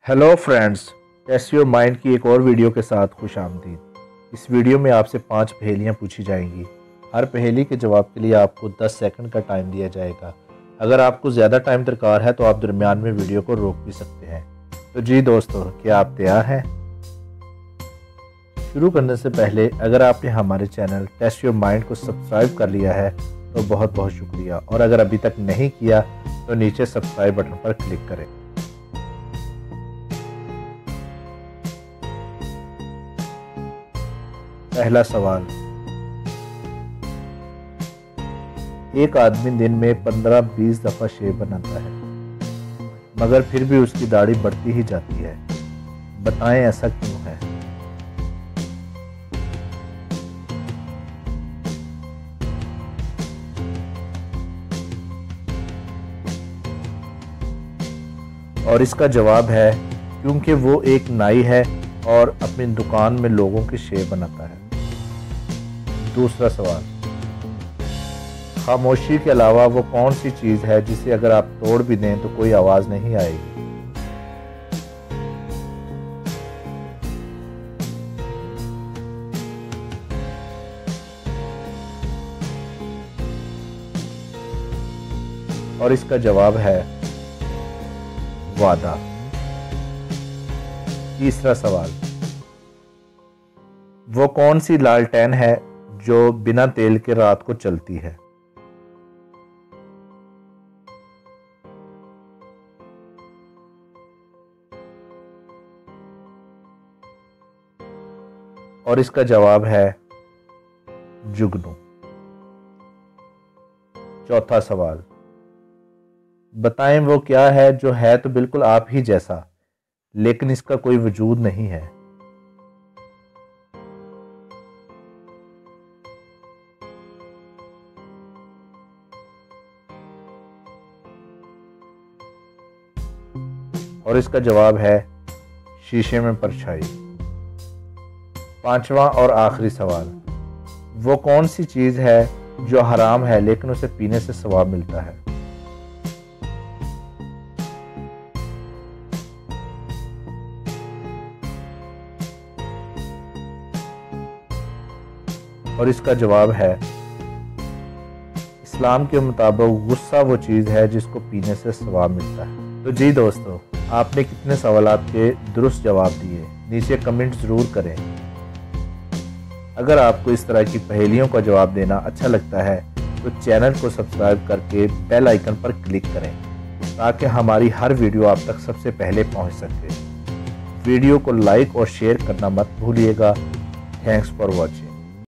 Hello friends, test your mind की एक और वीडियो के साथ खुश आमदीद। इस वीडियो में आपसे 5 पहेलियाँ पूछी जाएंगी। हर पहेली के जवाब के लिए आपको 10 सेकंड का टाइम दिया जाएगा। अगर आपको ज़्यादा टाइम दरकार है तो आप दरमियान में वीडियो को रोक भी सकते हैं। तो जी दोस्तों, क्या आप तैयार हैं? शुरू करने से पहले अगर आपने हमारे चैनल टेस्ट योर माइंड को सब्सक्राइब कर लिया है तो बहुत बहुत शुक्रिया, और अगर अभी तक नहीं किया तो नीचे सब्सक्राइब बटन पर क्लिक करें। पहला सवाल, एक आदमी दिन में 15-20 दफा शेव बनाता है, मगर फिर भी उसकी दाढ़ी बढ़ती ही जाती है। बताएं ऐसा क्यों है? और इसका जवाब है क्योंकि वो एक नाई है और अपनी दुकान में लोगों की शेव बनाता है। दूसरा सवाल, खामोशी के अलावा वो कौन सी चीज़ है जिसे अगर आप तोड़ भी दें तो कोई आवाज़ नहीं आएगी? और इसका जवाब है वादा। तीसरा सवाल, वो कौन सी लालटेन है जो बिना तेल के रात को चलती है? और इसका जवाब है जुगनू। चौथा सवाल, बताएं वो क्या है जो है तो बिल्कुल आप ही जैसा, लेकिन इसका कोई वजूद नहीं है? और इसका जवाब है शीशे में परछाई। पांचवा और आखिरी सवाल, वो कौन सी चीज़ है जो हराम है लेकिन उसे पीने से सवाब मिलता है? और इसका जवाब है इस्लाम के मुताबिक गुस्सा वो चीज़ है जिसको पीने से सवाब मिलता है। तो जी दोस्तों, आपने कितने सवालात के दुरुस्त जवाब दिए, नीचे कमेंट ज़रूर करें। अगर आपको इस तरह की पहेलियों का जवाब देना अच्छा लगता है तो चैनल को सब्सक्राइब करके बेल आइकन पर क्लिक करें ताकि हमारी हर वीडियो आप तक सबसे पहले पहुंच सके। वीडियो को लाइक और शेयर करना मत भूलिएगा। Thanks for watching.